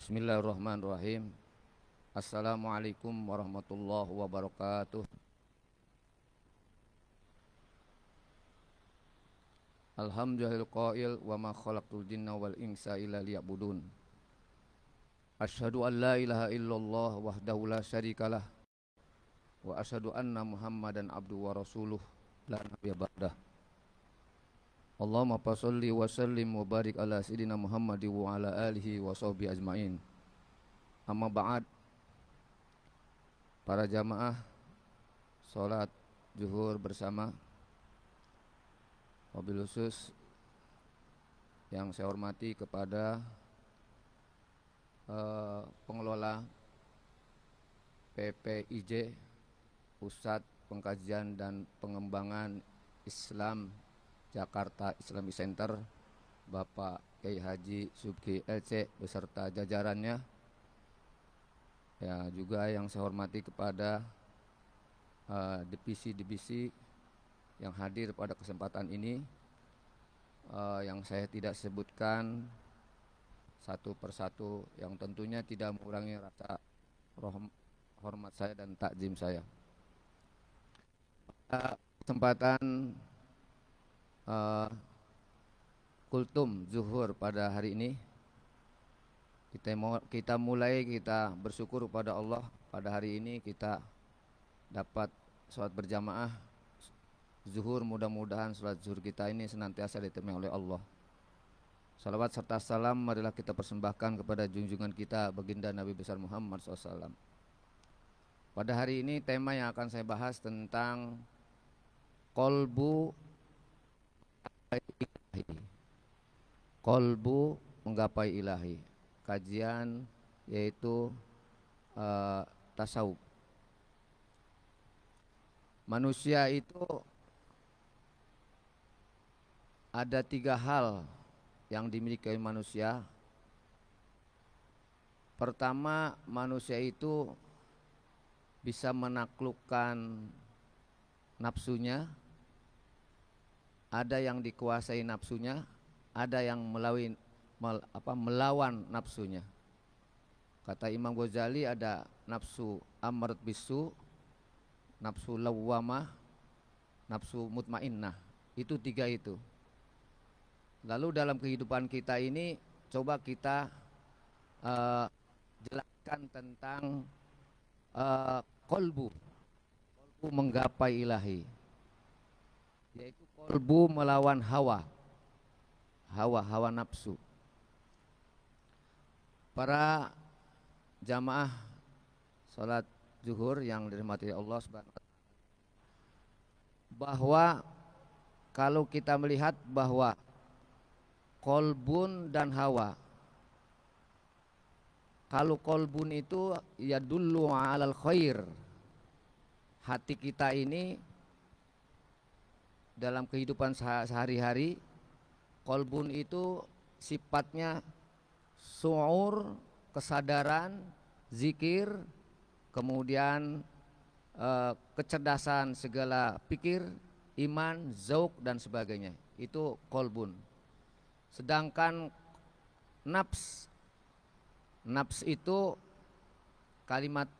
Bismillahirrahmanirrahim. Assalamualaikum warahmatullahi wabarakatuh. Alhamdulillahil qail wa ma khalaqtul jinna wal insa illa liya'budun. Asyhadu an la ilaha illallah wahdahu la syarikalah wa asyhadu anna Muhammadan abduhu wa rasuluh la nabiyya ba'dah. Allahumma shalli wa sallim wa barik ala sayyidina Muhammadin wa ala alihi wa sahbihi ajmain. Amma ba'd. Para jamaah salat zuhur bersama, wabil khusus yang saya hormati kepada pengelola PPIJ, Pusat Pengkajian dan Pengembangan Islam Jakarta Islamic Center, Bapak Kiai Haji Subki LC beserta jajarannya. Ya, juga yang saya hormati kepada divisi-divisi yang hadir pada kesempatan ini, yang saya tidak sebutkan satu persatu, yang tentunya tidak mengurangi rasa hormat saya dan takzim saya. Kesempatan kultum zuhur pada hari ini, kita bersyukur kepada Allah. Pada hari ini kita dapat sholat berjamaah zuhur. Mudah-mudahan sholat zuhur kita ini senantiasa diterima oleh Allah. Salawat serta salam marilah kita persembahkan kepada junjungan kita baginda Nabi besar Muhammad SAW. Pada hari ini tema yang akan saya bahas tentang kolbu ilahi. Kolbu menggapai ilahi. Kajian yaitu tasawuf. Manusia itu ada 3 hal yang dimiliki oleh manusia. Pertama, manusia itu bisa menaklukkan nafsunya. Ada yang dikuasai nafsunya, ada yang melawan nafsunya. Kata Imam Ghazali, ada nafsu ammarat bisu, nafsu lawwamah, nafsu mutmainnah. Itu 3 itu. Lalu dalam kehidupan kita ini coba kita jelaskan tentang kolbu menggapai ilahi, yaitu kolbu melawan hawa nafsu. Para jamaah salat zuhur yang dirahmati Allah Subhanahu wa taala, bahwa kalau kita melihat bahwa kolbun dan hawa, kalau kolbun itu ya dulu alal khair, hati kita ini dalam kehidupan sehari-hari, kolbun itu sifatnya su'ur, kesadaran, zikir, kemudian kecerdasan segala pikir, iman, zauq dan sebagainya. Itu kolbun. Sedangkan nafs itu kalimat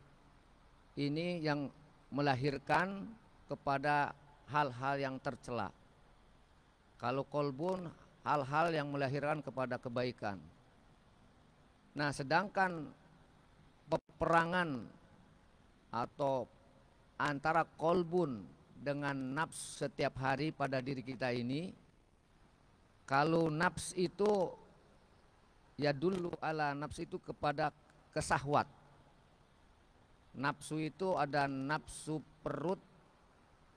ini yang melahirkan kepada hal-hal yang tercela. Kalau kolbun, hal-hal yang melahirkan kepada kebaikan. Nah, sedangkan peperangan atau antara kolbun dengan nafs setiap hari pada diri kita ini, kalau nafs itu ya dulu ala nafs itu kepada kesahwat. Nafsu itu ada nafsu perut,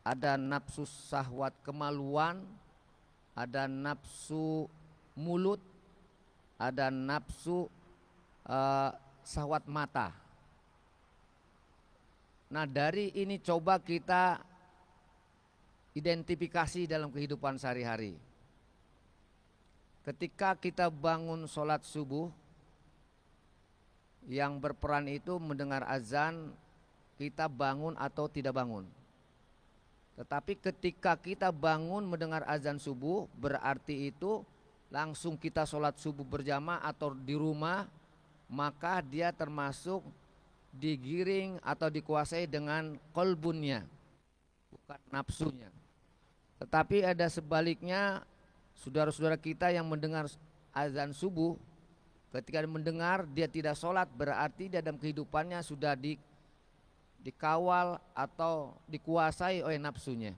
ada nafsu sahwat kemaluan, ada nafsu mulut, ada nafsu sahwat mata. Nah, dari ini coba kita identifikasi dalam kehidupan sehari-hari. Ketika kita bangun sholat subuh, yang berperan itu mendengar azan, kita bangun atau tidak bangun. Tetapi ketika kita bangun mendengar azan subuh, berarti itu langsung kita sholat subuh berjamaah atau di rumah maka dia termasuk digiring atau dikuasai dengan kolbunnya, bukan nafsunya. Tetapi ada sebaliknya, saudara-saudara kita yang mendengar azan subuh, ketika mendengar dia tidak sholat, berarti dia dalam kehidupannya sudah dikawal atau dikuasai oleh nafsunya.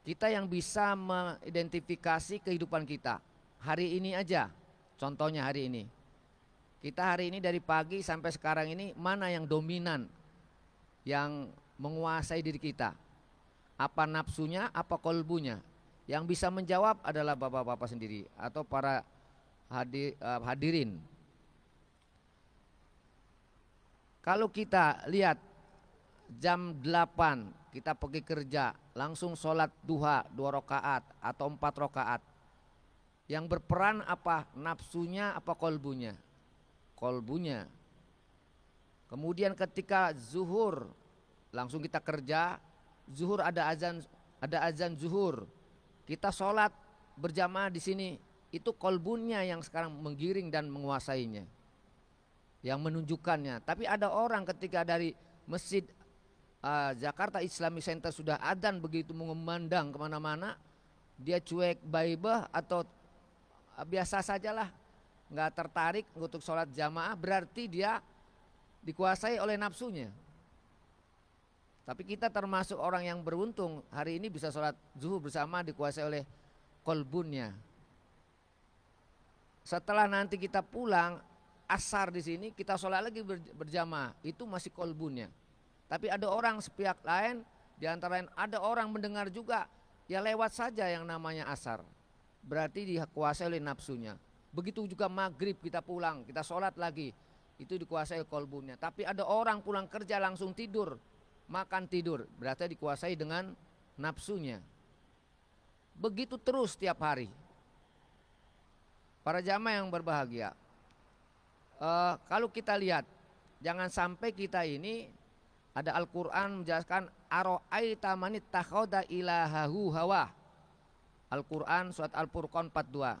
Kita yang bisa mengidentifikasi kehidupan kita hari ini aja, contohnya hari ini. Kita hari ini dari pagi sampai sekarang ini, mana yang dominan, yang menguasai diri kita? Apa nafsunya, apa kolbunya? Yang bisa menjawab adalah bapak-bapak sendiri atau para hadirin. Kalau kita lihat jam 8 kita pergi kerja, langsung sholat duha 2 rakaat atau 4 rakaat. Yang berperan apa? Nafsunya apa kolbunya? Kolbunya. Kemudian ketika zuhur, langsung kita kerja, zuhur ada azan zuhur. Kita sholat berjamaah di sini, itu kolbunya yang sekarang menggiring dan menguasainya, yang menunjukkannya. Tapi ada orang ketika dari masjid Jakarta Islamic Center sudah adzan begitu mengumandang kemana-mana, dia cuek baibah atau biasa sajalah, nggak tertarik untuk sholat jamaah, berarti dia dikuasai oleh nafsunya. Tapi kita termasuk orang yang beruntung, hari ini bisa sholat zuhur bersama dikuasai oleh kolbunnya. Setelah nanti kita pulang asar di sini, kita sholat lagi berjamaah, itu masih kolbunnya. Tapi ada orang sepihak lain, di antara lain ada orang mendengar juga, ya lewat saja yang namanya asar, berarti dikuasai oleh nafsunya. Begitu juga maghrib kita pulang, kita sholat lagi, itu dikuasai kolbunnya. Tapi ada orang pulang kerja langsung tidur, makan tidur, berarti dikuasai dengan nafsunya. Begitu terus tiap hari. Para jamaah yang berbahagia, kalau kita lihat, jangan sampai kita ini, ada Al-Quran menjelaskan aro'aita man ittakhadha ilahahu hawa. Al-Quran surat Al-Furqan 42.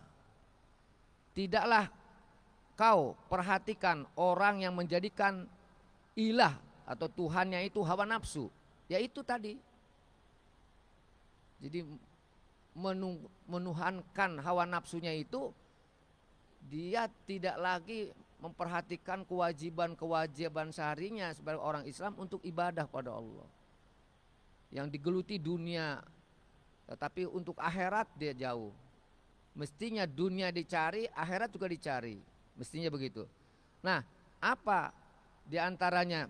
Tidaklah kau perhatikan orang yang menjadikan ilah atau Tuhannya itu hawa nafsu, yaitu tadi. Jadi menuhankan hawa nafsunya itu, dia tidak lagi memperhatikan kewajiban seharinya sebagai orang Islam untuk ibadah pada Allah. Yang digeluti dunia, tetapi untuk akhirat dia jauh. Mestinya dunia dicari, akhirat juga dicari, mestinya begitu. Nah, apa diantaranya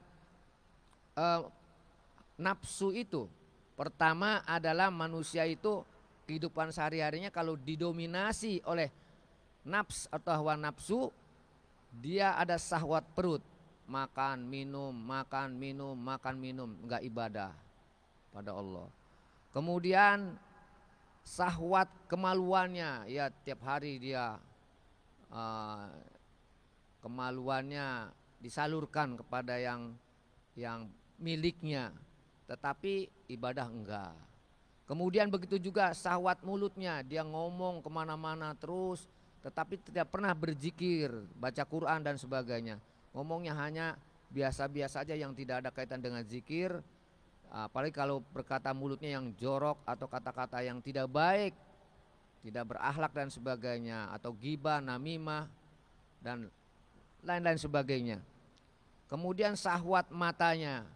nafsu itu? Pertama adalah manusia itu kehidupan sehari-harinya kalau didominasi oleh nafs atau hawa nafsu, dia ada syahwat perut, makan minum, enggak ibadah pada Allah. Kemudian syahwat kemaluannya, ya tiap hari dia kemaluannya disalurkan kepada yang miliknya, tetapi ibadah enggak. Kemudian begitu juga syahwat mulutnya, dia ngomong kemana-mana terus, tetapi tidak pernah berzikir, baca Quran dan sebagainya. Ngomongnya hanya biasa-biasa aja yang tidak ada kaitan dengan zikir. Apalagi kalau berkata mulutnya yang jorok atau kata-kata yang tidak baik, tidak berakhlak dan sebagainya, atau ghibah, namimah dan lain-lain sebagainya. Kemudian syahwat matanya.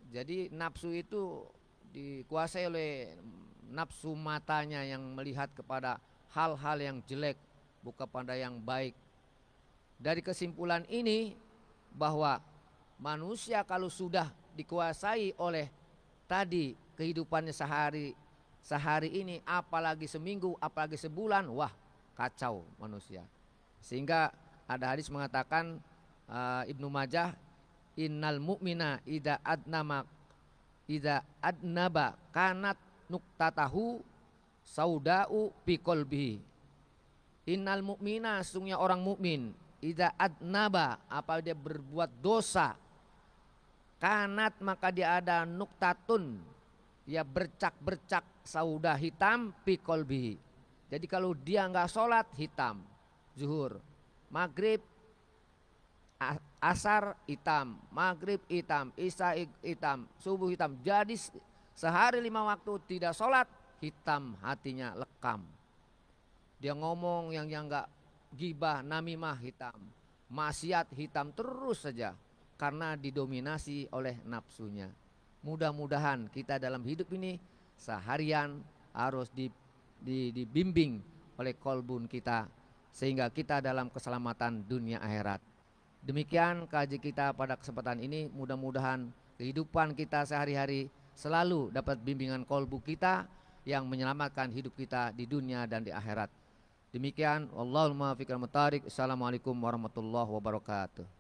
Jadi nafsu itu dikuasai oleh nafsu matanya yang melihat kepada hal-hal yang jelek, bukan pada yang baik. Dari kesimpulan ini, bahwa manusia kalau sudah dikuasai oleh tadi kehidupannya sehari ini, apalagi seminggu, apalagi sebulan, wah kacau manusia. Sehingga ada hadis mengatakan, Ibnu Majah, innal mu'mina idza adnaba kanat nuktatahu sauda'u bi qalbihi. Innal mu'mina, sesungguhnya orang mukmin, idza adnaba, apa dia berbuat dosa, kanat maka dia ada nuktatun, ya bercak-bercak sauda hitam bi qalbihi. Jadi kalau dia enggak sholat hitam zuhur, maghrib asar hitam, maghrib hitam, isya hitam, subuh hitam. Jadi sehari 5 waktu tidak sholat, hitam hatinya, lekam. Dia ngomong yang enggak, gibah, namimah hitam, maksiat hitam terus saja karena didominasi oleh nafsunya. Mudah-mudahan kita dalam hidup ini seharian harus dibimbing oleh kolbun kita sehingga kita dalam keselamatan dunia akhirat. Demikian kaji kita pada kesempatan ini, mudah-mudahan kehidupan kita sehari-hari selalu dapat bimbingan kolbu kita yang menyelamatkan hidup kita di dunia dan di akhirat. Demikian, wallahul muwaffiq wal muthariq. Assalamualaikum warahmatullahi wabarakatuh.